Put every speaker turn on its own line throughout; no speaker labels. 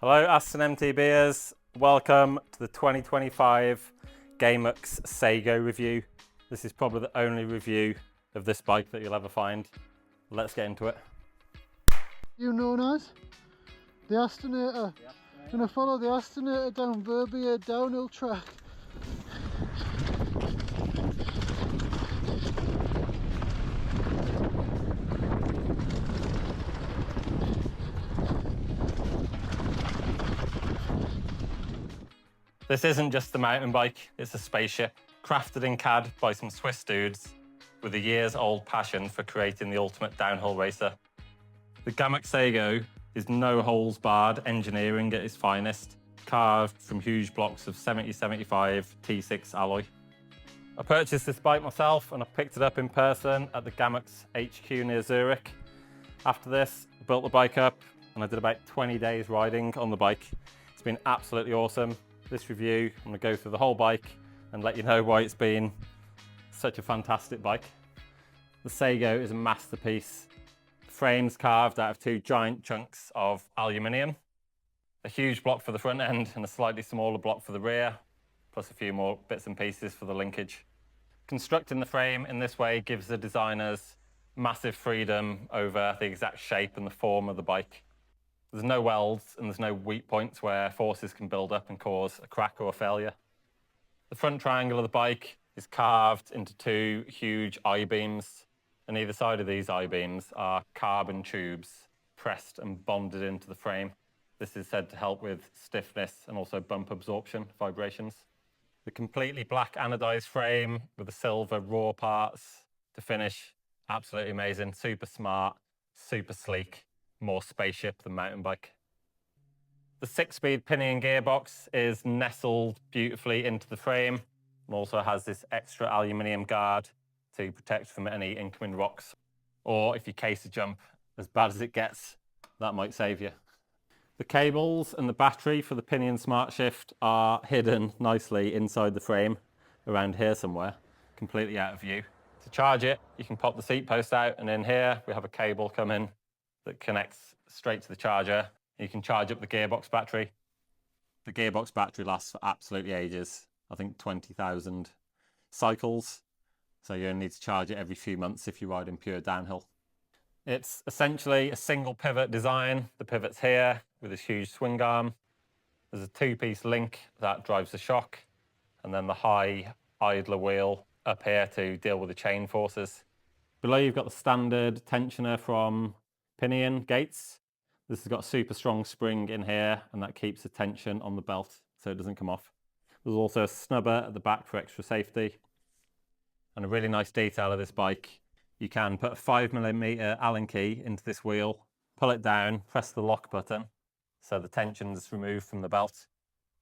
Hello AstonMTBers, welcome to the 2025 Gamux Sego review. This is probably the only review of this bike that you'll ever find. Let's get into it.
You known as the Astonator. Gonna follow the Astonator down Verbier downhill track.
This isn't just a mountain bike, it's a spaceship, crafted in CAD by some Swiss dudes with a years-old passion for creating the ultimate downhill racer. The Gamux Sego is no-holes-barred engineering at its finest, carved from huge blocks of 7075 T6 alloy. I purchased this bike myself and I picked it up in person at the Gamux HQ near Zurich. After this, I built the bike up and I did about 20 days riding on the bike. It's been absolutely awesome. This review, I'm going to go through the whole bike and let you know why it's been such a fantastic bike. The Sego is a masterpiece. The frame's carved out of two giant chunks of aluminium, a huge block for the front end and a slightly smaller block for the rear, plus a few more bits and pieces for the linkage. Constructing the frame in this way gives the designers massive freedom over the exact shape and the form of the bike. There's no welds and there's no weak points where forces can build up and cause a crack or a failure. The front triangle of the bike is carved into two huge I-beams, and either side of these I-beams are carbon tubes pressed and bonded into the frame. This is said to help with stiffness and also bump absorption, vibrations. The completely black anodized frame with the silver raw parts to finish, absolutely amazing, super smart, super sleek. More spaceship than mountain bike. The 6-speed Pinion gearbox is nestled beautifully into the frame and also has this extra aluminium guard to protect from any incoming rocks. Or if you case a jump as bad as it gets, that might save you. The cables and the battery for the Pinion Smart Shift are hidden nicely inside the frame, around here somewhere, completely out of view. To charge it, you can pop the seat post out, and in here we have a cable coming that connects straight to the charger. You can charge up the gearbox battery. The gearbox battery lasts for absolutely ages. I think 20,000 cycles. So you only need to charge it every few months if you ride in pure downhill. It's essentially a single pivot design. The pivot's here with this huge swing arm. There's a two-piece link that drives the shock, and then the high idler wheel up here to deal with the chain forces. Below you've got the standard tensioner from Pinion gates. This has got a super strong spring in here and that keeps the tension on the belt so it doesn't come off. There's also a snubber at the back for extra safety. And a really nice detail of this bike, you can put a 5mm Allen key into this wheel, pull it down, press the lock button so the tension's removed from the belt,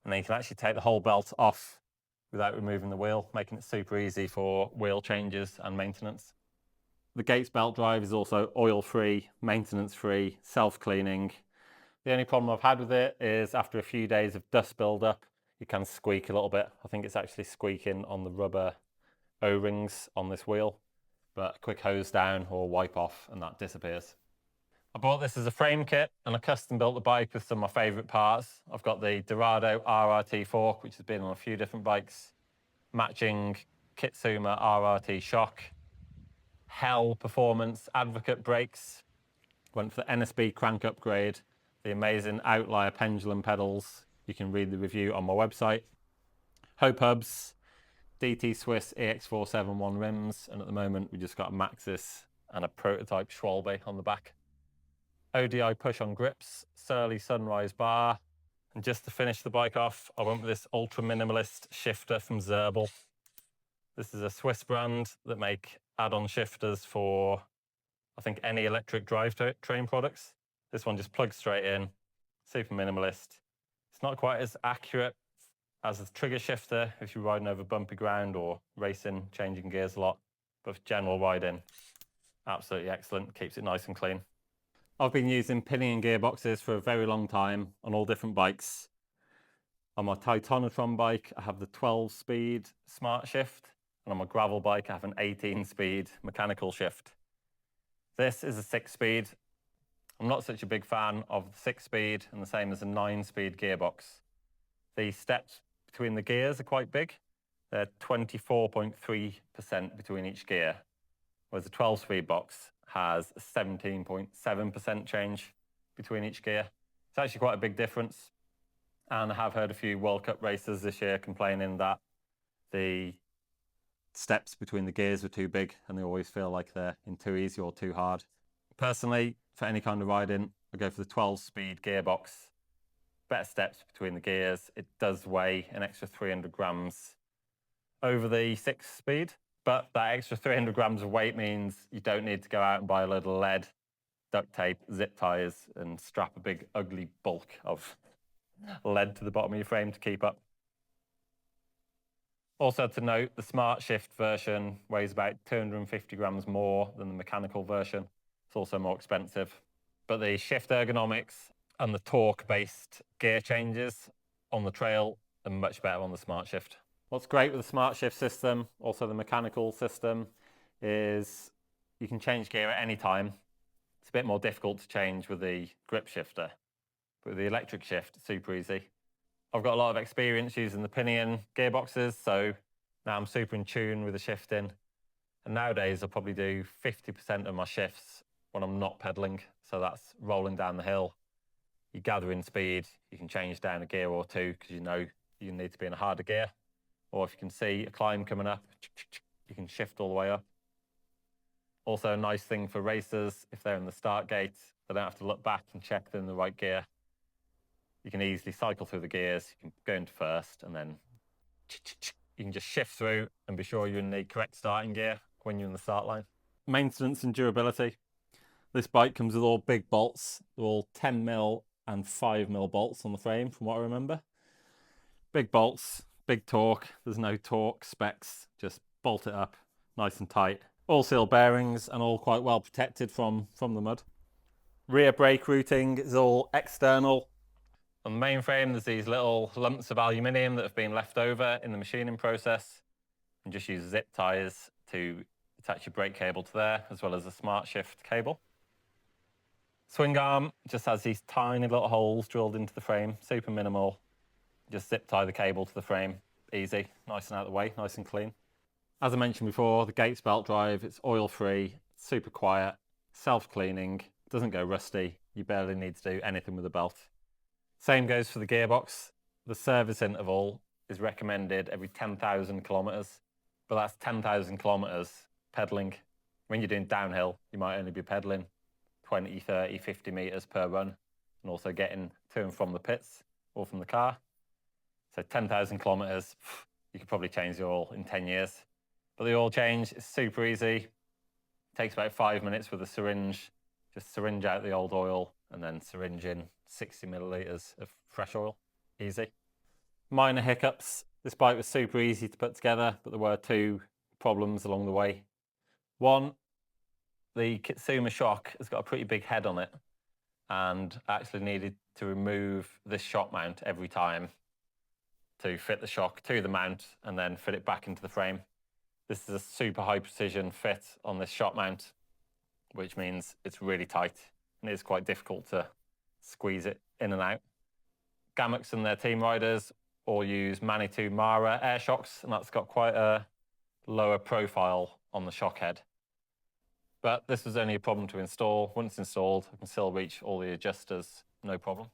and then you can actually take the whole belt off without removing the wheel, making it super easy for wheel changes and maintenance. The Gates belt drive is also oil-free, maintenance-free, self-cleaning. The only problem I've had with it is after a few days of dust build-up, it can squeak a little bit. I think it's actually squeaking on the rubber O-rings on this wheel, but a quick hose down or wipe off and that disappears. I bought this as a frame kit and I custom built the bike with some of my favourite parts. I've got the Dorado RRT fork, which has been on a few different bikes, matching Kitsuma RRT shock, Hell Performance Advocate brakes, went for the NSB crank upgrade, the amazing Outlier pendulum pedals. You can read the review on my website. Hope hubs, DT Swiss EX471 rims, and at the moment we just got a Maxxis and a prototype Schwalbe on the back. ODI push-on grips, Surly Sunrise bar, and just to finish the bike off, I went with this ultra minimalist shifter from Zerbel. This is a Swiss brand that make add-on shifters for, I think, any electric drivetrain products. This one just plugs straight in, super minimalist. It's not quite as accurate as the trigger shifter if you're riding over bumpy ground or racing, changing gears a lot, but for general riding, absolutely excellent, keeps it nice and clean. I've been using Pinion gearboxes for a very long time on all different bikes. On my Titanotron bike, I have the 12-speed smart shift, and on my gravel bike, I have an 18-speed mechanical shift. This is a 6-speed. I'm not such a big fan of the 6-speed and the same as a 9-speed gearbox. The steps between the gears are quite big. They're 24.3% between each gear, whereas the 12-speed box has a 17.7% change between each gear. It's actually quite a big difference. And I have heard a few World Cup racers this year complaining that the steps between the gears are too big and they always feel like they're in too easy or too hard. Personally, for any kind of riding, I go for the 12-speed gearbox. Better steps between the gears. It does weigh an extra 300 grams over the 6-speed, but that extra 300 grams of weight means you don't need to go out and buy a load of lead, duct tape, zip ties, and strap a big ugly bulk of lead to the bottom of your frame to keep up. Also to note, the Smart Shift version weighs about 250 grams more than the mechanical version. It's also more expensive. But the shift ergonomics and the torque-based gear changes on the trail are much better on the Smart Shift. What's great with the Smart Shift system, also the mechanical system, is you can change gear at any time. It's a bit more difficult to change with the grip shifter. But with the electric shift, it's super easy. I've got a lot of experience using the Pinion gearboxes, so now I'm super in tune with the shifting. And nowadays I'll probably do 50% of my shifts when I'm not pedaling. So that's rolling down the hill. You gather in speed, you can change down a gear or two because you know you need to be in a harder gear. Or if you can see a climb coming up, you can shift all the way up. Also a nice thing for racers, if they're in the start gate, they don't have to look back and check they're in the right gear. You can easily cycle through the gears, you can go into first and then you can just shift through and be sure you're in the correct starting gear when you're in the start line. Maintenance and durability. This bike comes with all big bolts. They're all 10mm and 5mm bolts on the frame from what I remember. Big bolts, big torque. There's no torque specs, just bolt it up nice and tight. All seal bearings and all quite well protected from the mud. Rear brake routing is all external. On the main frame, there's these little lumps of aluminium that have been left over in the machining process. And just use zip ties to attach your brake cable to there, as well as a Smart Shift cable. Swing arm just has these tiny little holes drilled into the frame, super minimal. Just zip tie the cable to the frame, easy, nice and out of the way, nice and clean. As I mentioned before, the Gates belt drive, it's oil-free, super quiet, self-cleaning, doesn't go rusty. You barely need to do anything with the belt. Same goes for the gearbox. The service interval is recommended every 10,000 kilometers, but that's 10,000 kilometers pedaling. When you're doing downhill, you might only be pedaling 20, 30, 50 meters per run, and also getting to and from the pits or from the car. So 10,000 kilometers, you could probably change the oil in 10 years. But the oil change is super easy. It takes about 5 minutes with a syringe. Just syringe out the old oil and then syringe in 60 millilitres of fresh oil. Easy. Minor hiccups. This bike was super easy to put together, but there were two problems along the way. One, the Kitsuma shock has got a pretty big head on it, and I actually needed to remove this shock mount every time to fit the shock to the mount and then fit it back into the frame. This is a super high precision fit on this shock mount, which means it's really tight and it's quite difficult to squeeze it in and out. Gamux and their team riders all use Manitou Mara air shocks, and that's got quite a lower profile on the shock head. But this was only a problem to install. Once installed, I can still reach all the adjusters, no problem.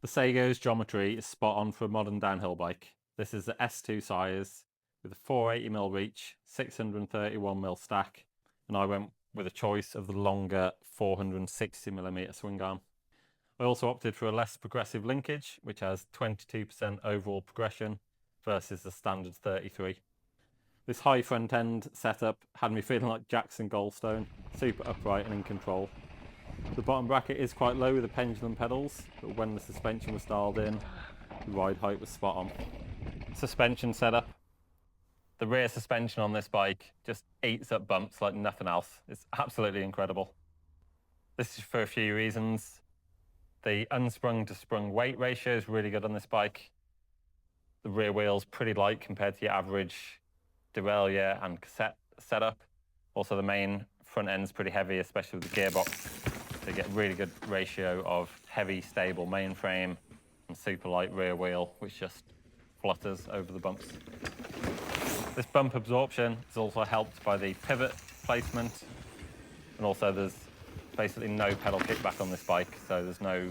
The Sego's geometry is spot on for a modern downhill bike. This is the S2 size with a 480mm reach, 631mm stack, and I went with a choice of the longer 460mm swing arm. I also opted for a less progressive linkage, which has 22% overall progression versus the standard 33. This high front end setup had me feeling like Jackson Goldstone, super upright and in control. The bottom bracket is quite low with the pendulum pedals, but when the suspension was dialed in, the ride height was spot on. Suspension setup. The rear suspension on this bike just eats up bumps like nothing else. It's absolutely incredible. This is for a few reasons. The unsprung to sprung weight ratio is really good on this bike. The rear wheel's pretty light compared to your average derailleur and cassette setup. Also the main front end's pretty heavy, especially with the gearbox. So So you get a really good ratio of heavy, stable mainframe and super light rear wheel, which just flutters over the bumps. This bump absorption is also helped by the pivot placement, and also there's basically no pedal kickback on this bike, so there's no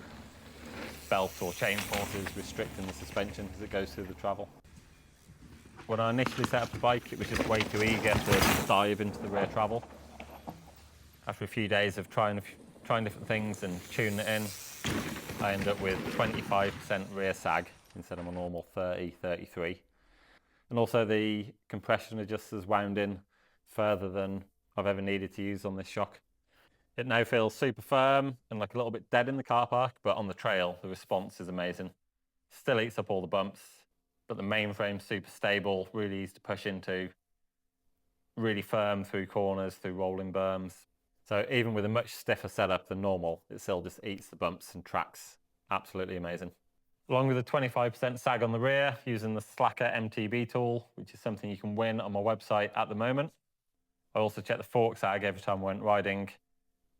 belt or chain forces restricting the suspension as it goes through the travel. When I initially set up the bike, it was just way too eager to dive into the rear travel. After a few days of trying different things and tuning it in, I ended up with 25% rear sag instead of my normal 30, 33. And also the compression adjusters wound in further than I've ever needed to use on this shock. It now feels super firm and like a little bit dead in the car park, but on the trail, the response is amazing. Still eats up all the bumps, but the mainframe's super stable, really easy to push into, really firm through corners, through rolling berms. So even with a much stiffer setup than normal, it still just eats the bumps and tracks. Absolutely amazing. Along with a 25% sag on the rear, using the Slacker MTB tool, which is something you can win on my website at the moment. I also checked the fork sag every time I went riding,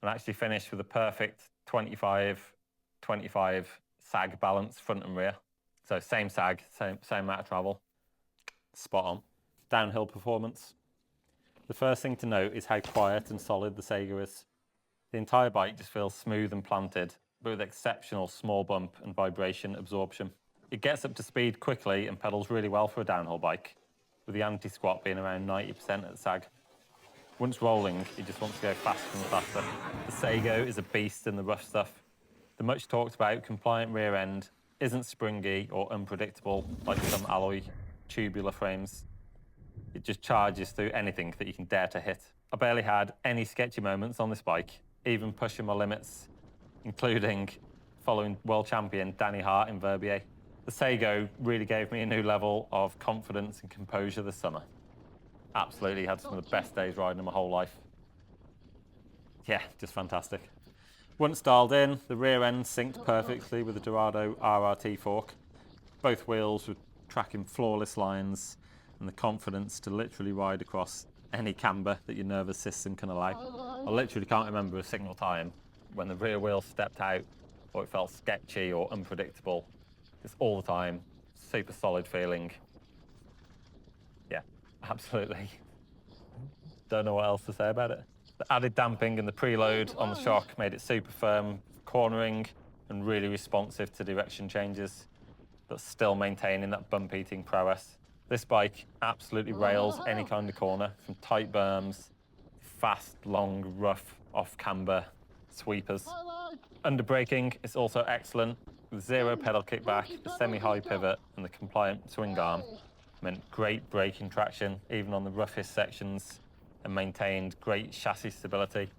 and actually finished with a perfect 25-25 sag balance front and rear. So same sag, same amount of travel. Spot on. Downhill performance. The first thing to note is how quiet and solid the Sego is. The entire bike just feels smooth and planted, but with exceptional small bump and vibration absorption. It gets up to speed quickly and pedals really well for a downhill bike, with the anti-squat being around 90% at sag. Once rolling, it just wants to go faster and faster. The Sego is a beast in the rough stuff. The much talked about compliant rear end isn't springy or unpredictable like some alloy tubular frames. It just charges through anything that you can dare to hit. I barely had any sketchy moments on this bike, even pushing my limits, including following world champion Danny Hart in Verbier. The Sego really gave me a new level of confidence and composure this summer. Absolutely had some of the best days riding in my whole life. Yeah, just fantastic. Once dialed in, the rear end synced perfectly with the Dorado RRT fork. Both wheels were tracking flawless lines and the confidence to literally ride across any camber that your nervous system can allow. I literally can't remember a single time when the rear wheel stepped out or it felt sketchy or unpredictable. Just all the time, super solid feeling. Yeah, absolutely. Don't know what else to say about it. The added damping and the preload on the shock made it super firm, cornering, and really responsive to direction changes, but still maintaining that bump eating prowess. This bike absolutely rails any kind of corner, from tight berms, fast, long, rough, off-camber sweepers. Under braking, it's also excellent, with zero pedal kickback, a semi-high pivot, and the compliant swing arm meant great braking traction, even on the roughest sections, and maintained great chassis stability.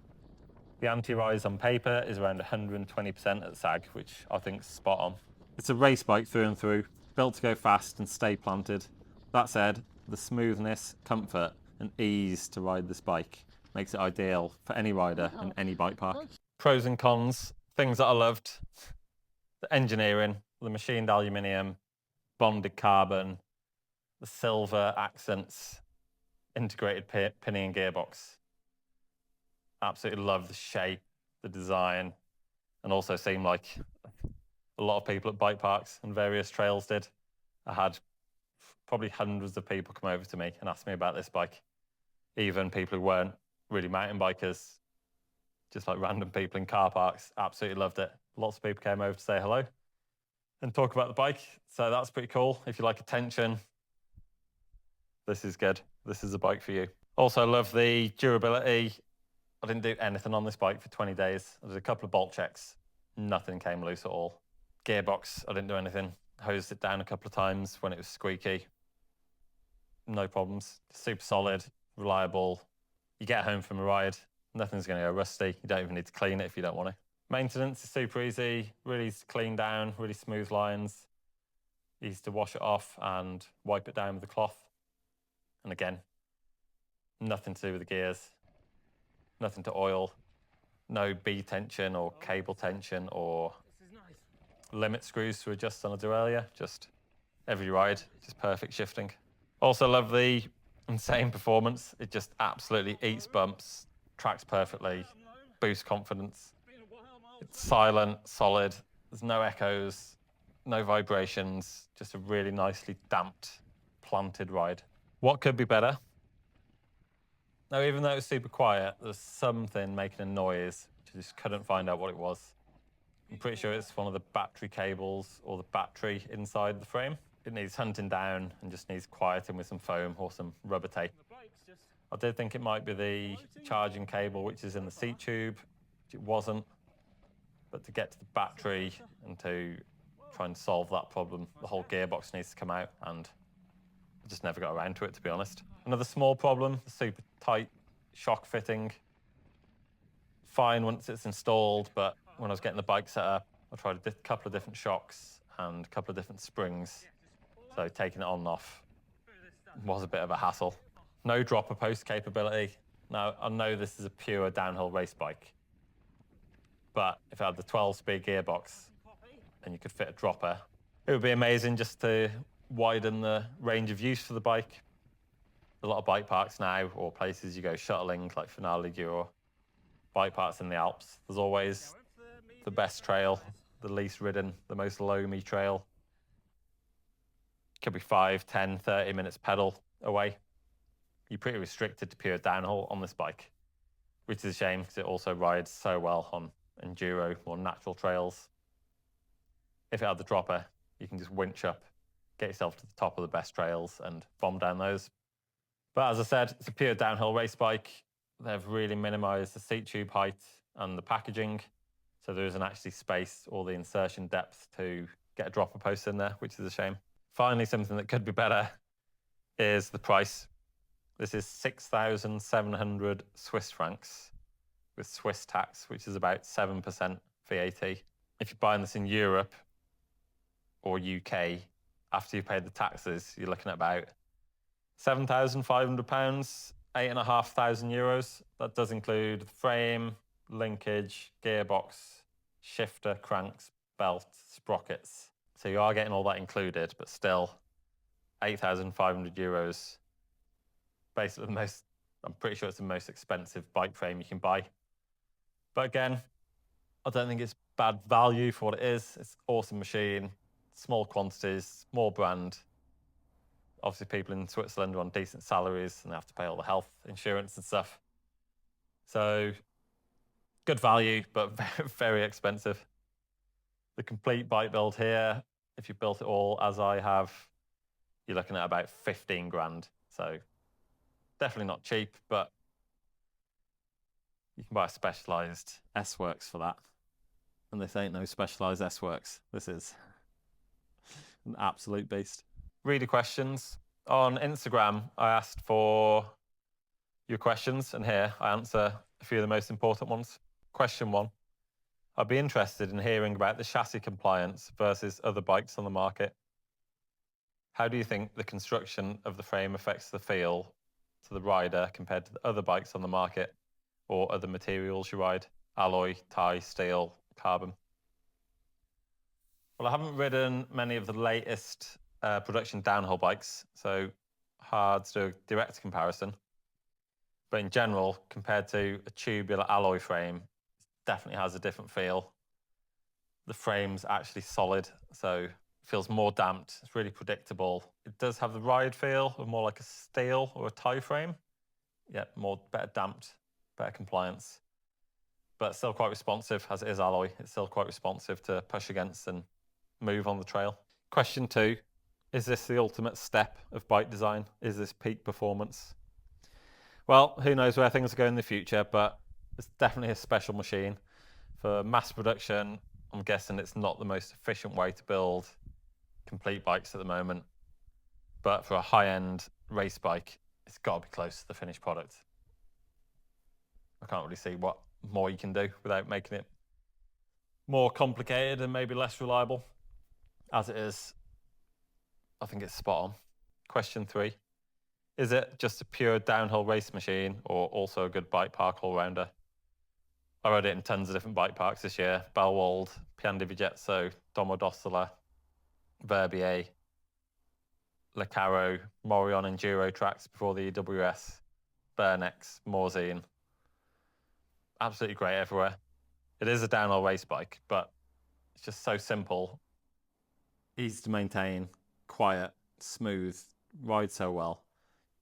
The anti-rise on paper is around 120% at sag, which I think is spot on. It's a race bike through and through, built to go fast and stay planted. That said, the smoothness, comfort, and ease to ride this bike makes it ideal for any rider in any bike park. Pros and cons, things that I loved: the engineering, the machined aluminium, bonded carbon, the silver accents, integrated Pinion gearbox. Absolutely love the shape, the design, and also seemed like a lot of people at bike parks and various trails did. I had probably hundreds of people come over to me and ask me about this bike. Even people who weren't really mountain bikers, just like random people in car parks, absolutely loved it. Lots of people came over to say hello and talk about the bike. So that's pretty cool. If you like attention, this is good. This is a bike for you. Also love the durability. I didn't do anything on this bike for 20 days. I did a couple of bolt checks. Nothing came loose at all. Gearbox, I didn't do anything. Hosed it down a couple of times when it was squeaky. No problems. Super solid, reliable. You get home from a ride, nothing's going to go rusty. You don't even need to clean it if you don't want to. Maintenance is super easy, really easy to clean down, really smooth lines. Easy to wash it off and wipe it down with a cloth. And again, nothing to do with the gears, nothing to oil, no B tension or cable tension or limit screws to adjust on a derailleur, just every ride, just perfect shifting. Also love the insane performance. It just absolutely eats bumps, tracks perfectly, boosts confidence. It's silent, solid, there's no echoes, no vibrations, just a really nicely damped, planted ride. What could be better? Now, even though it was super quiet, there's something making a noise, which I just couldn't find out what it was. I'm pretty sure it's one of the battery cables or the battery inside the frame. It needs hunting down and just needs quieting with some foam or some rubber tape. I did think it might be the charging cable, which is in the seat tube, which it wasn't. But to get to the battery and to try and solve that problem, the whole gearbox needs to come out, and I just never got around to it, to be honest. Another small problem, the super tight shock fitting. Fine once it's installed, but when I was getting the bike set up, I tried a couple of different shocks and a couple of different springs. So taking it on and off was a bit of a hassle. No dropper post capability. Now, I know this is a pure downhill race bike, but if it had the 12-speed gearbox and you could fit a dropper, it would be amazing just to widen the range of use for the bike. A lot of bike parks now, or places you go shuttling, like Finale or bike parks in the Alps, there's always the best trail, the least ridden, the most loamy trail. Could be 5, 10, 30 minutes pedal away. You're pretty restricted to pure downhill on this bike, which is a shame because it also rides so well on enduro or natural trails. If it had the dropper, you can just winch up, get yourself to the top of the best trails and bomb down those. But as I said, it's a pure downhill race bike. They've really minimized the seat tube height and the packaging, so there isn't actually space or the insertion depth to get a dropper post in there, which is a shame. Finally, something that could be better is the price. This is 6,700 Swiss francs with Swiss tax, which is about 7% VAT. If you're buying this in Europe or UK, after you've paid the taxes, you're looking at about £7,500, €8,500. That does include the frame, linkage, gearbox, shifter, cranks, belt, sprockets. So you are getting all that included, but still €8,500. Basically the most, I'm pretty sure it's the most expensive bike frame you can buy. But again, I don't think it's bad value for what it is. It's an awesome machine, small quantities, small brand. Obviously people in Switzerland are on decent salaries and they have to pay all the health insurance and stuff. So good value, but very, very expensive. The complete bike build here, if you built it all as I have, you're looking at about 15 grand. So definitely not cheap, but you can buy a Specialized S-Works for that. And this ain't no Specialized S-Works. This is an absolute beast. Reader questions. On Instagram, I asked for your questions, and here I answer a few of the most important ones. Question 1. I'd be interested in hearing about the chassis compliance versus other bikes on the market. How do you think the construction of the frame affects the feel to the rider compared to the other bikes on the market or other materials you ride? Alloy, tie, steel, carbon. Well, I haven't ridden many of the latest production downhill bikes, so hard to do a direct comparison. But in general, compared to a tubular alloy frame, it definitely has a different feel. The frame's actually solid, so it feels more damped. It's really predictable. It does have the ride feel of more like a steel or a tie frame. Yeah, better damped, better compliance. But still quite responsive, as it is alloy. It's still quite responsive to push against and move on the trail. Question 2, is this the ultimate step of bike design? Is this peak performance? Well, who knows where things are going in the future, but it's definitely a special machine. For mass production, I'm guessing it's not the most efficient way to build complete bikes at the moment. But for a high-end race bike, it's got to be close to the finished product. I can't really see what more you can do without making it more complicated and maybe less reliable. As it is, I think it's spot on. Question 3. Is it just a pure downhill race machine or also a good bike park all-rounder? I rode it in tons of different bike parks this year. Bellwald, Pian di Vigetto, Domodossola, Verbier, Le Carro, Morion Enduro tracks before the EWS, Bernex, Morzine. Absolutely great everywhere. It is a downhill race bike, but it's just so simple. Easy to maintain, quiet, smooth, rides so well.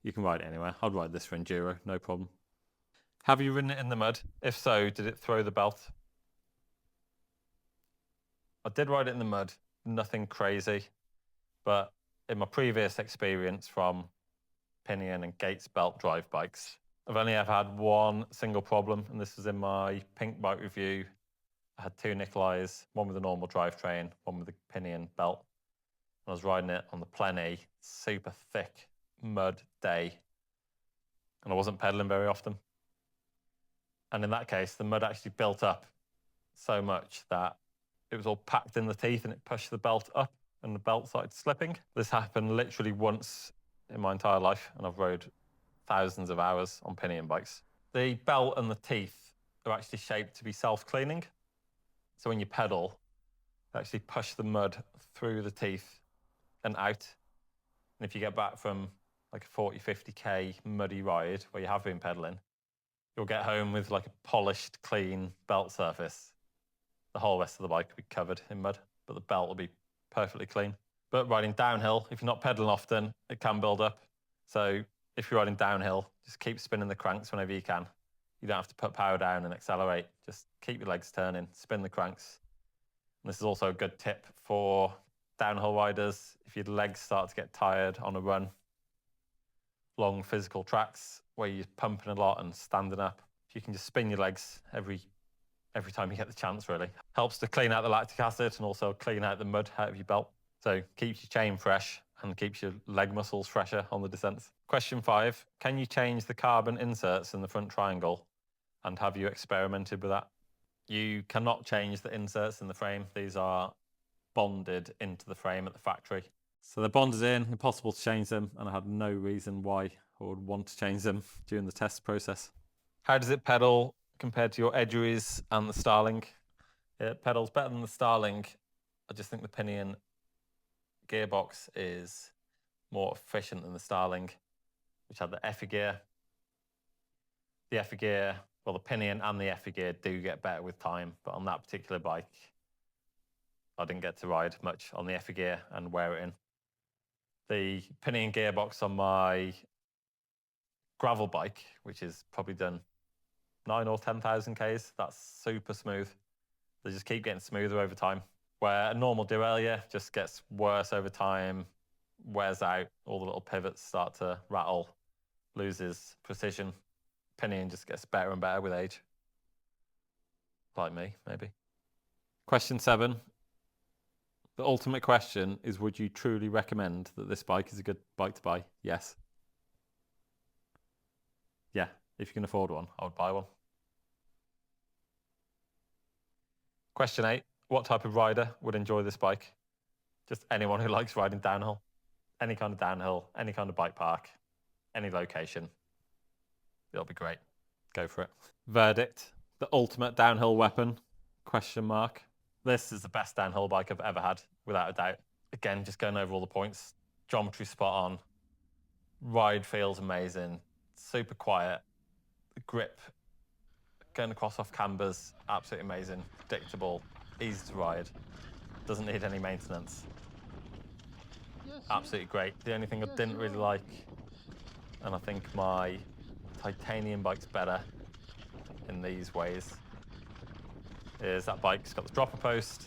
You can ride it anywhere. I'd ride this for enduro, no problem. Have you ridden it in the mud? If so, did it throw the belt? I did ride it in the mud, nothing crazy, but in my previous experience from Pinion and Gates belt drive bikes, I've only ever had one single problem, and this was in my pink bike review. I had two Nicolais, one with a normal drivetrain, one with a Pinion belt. And I was riding it on the Plenty, super thick mud day, and I wasn't pedaling very often. And in that case, the mud actually built up so much that it was all packed in the teeth and it pushed the belt up and the belt started slipping. This happened literally once in my entire life, and I've rode thousands of hours on Pinion bikes. The belt and the teeth are actually shaped to be self-cleaning. So when you pedal, they actually push the mud through the teeth and out. And if you get back from like a 40, 50K muddy ride where you have been pedaling, you'll get home with like a polished, clean belt surface. The whole rest of the bike will be covered in mud, but the belt will be perfectly clean. But riding downhill, if you're not pedaling often, it can build up. So if you're riding downhill, just keep spinning the cranks whenever you can. You don't have to put power down and accelerate. Just keep your legs turning, spin the cranks. And this is also a good tip for downhill riders. If your legs start to get tired on a run, long physical tracks where you're pumping a lot and standing up, if you can just spin your legs every time you get the chance, really. Helps to clean out the lactic acid and also clean out the mud out of your belt. So keeps your chain fresh and keeps your leg muscles fresher on the descents. Question 5, can you change the carbon inserts in the front triangle? And have you experimented with that? You cannot change the inserts in the frame. These are bonded into the frame at the factory. So they're bonded in, impossible to change them, and I had no reason why I would want to change them during the test process. How does it pedal compared to your Edgeries and the Starling? It pedals better than the Starling. I just think the Pinion gearbox is more efficient than the Starling, which had the Effie gear. The Effie gear, well, the Pinion and the Effie gear do get better with time, but on that particular bike, I didn't get to ride much on the Effie gear and wear it in. The Pinion gearbox on my gravel bike, which is probably done 9 or 10,000 Ks, that's super smooth. They just keep getting smoother over time. Where a normal derailleur just gets worse over time, wears out, all the little pivots start to rattle, loses precision. Pinion just gets better and better with age. Like me, maybe. Question 7. The ultimate question is, would you truly recommend that this bike is a good bike to buy? Yes. Yeah, if you can afford one, I would buy one. Question 8. What type of rider would enjoy this bike? Just anyone who likes riding downhill. Any kind of downhill, any kind of bike park, any location. It'll be great. Go for it. Verdict. The ultimate downhill weapon? Question mark. This is the best downhill bike I've ever had, without a doubt. Again, just going over all the points. Geometry spot on. Ride feels amazing. Super quiet. The grip going across off cambers, absolutely amazing. Predictable, easy to ride. Doesn't need any maintenance.
Yes,
Absolutely great. The only thing I didn't really like, and I think my titanium bike's better in these ways, is that bike's got the dropper post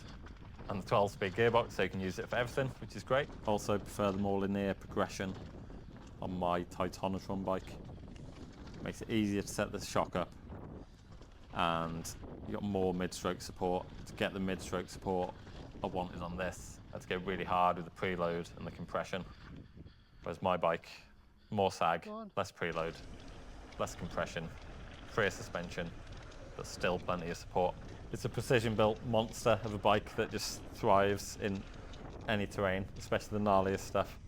and the 12-speed gearbox, so you can use it for everything, which is great. Also prefer the more linear progression on my Titanotron bike. Makes it easier to set the shock up, and you got more mid-stroke support. To get the mid-stroke support I wanted on this, I had to go really hard with the preload and the compression. Whereas my bike, more sag, less preload, less compression, freer suspension, but still plenty of support. It's a precision-built monster of a bike that just thrives in any terrain, especially the gnarliest stuff.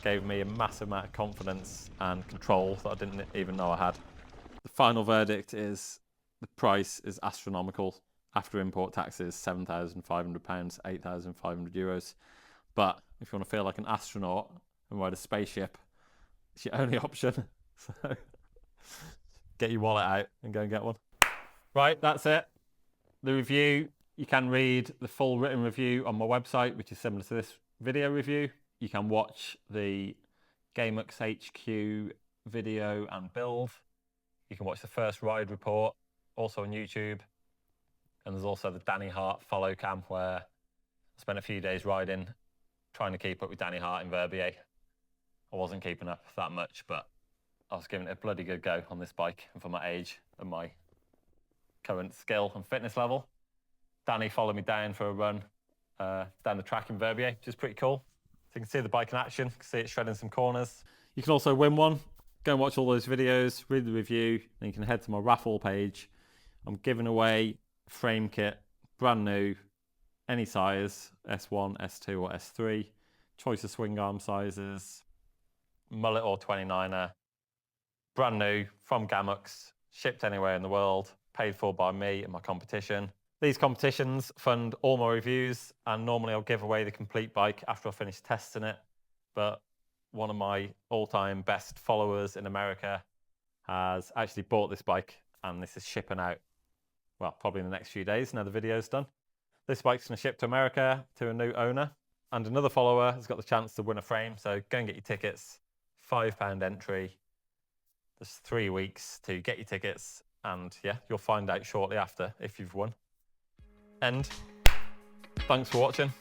Gave me a massive amount of confidence and control that I didn't even know I had. The final verdict is the price is astronomical. After import taxes, £7,500, 8,500 euros. But if you want to feel like an astronaut and ride a spaceship, it's your only option. So get your wallet out and go and get one. Right, that's it. The review, you can read the full written review on my website, which is similar to this video review. You can watch the Gamux HQ video and build. You can watch the first ride report, also on YouTube. And there's also the Danny Hart follow cam, where I spent a few days riding, trying to keep up with Danny Hart in Verbier. I wasn't keeping up that much, but I was giving it a bloody good go on this bike, and for my age and my current skill and fitness level. Danny followed me down for a run down the track in Verbier, which is pretty cool. So you can see the bike in action, you can see it shredding some corners. You can also win one. Go and watch all those videos, read the review, and you can head to my raffle page. I'm giving away a frame kit, brand new, any size, S1, S2 or S3, choice of swing arm sizes, mullet or 29er, brand new from Gamux, shipped anywhere in the world, paid for by me and my competition. These competitions fund all my reviews, and normally I'll give away the complete bike after I finish testing it. But one of my all-time best followers in America has actually bought this bike, and this is shipping out, well, probably in the next few days now the video's done. This bike's going to ship to America to a new owner, and another follower has got the chance to win a frame, so go and get your tickets. £5 entry. There's 3 weeks to get your tickets, and yeah, you'll find out shortly after if you've won. And thanks for watching.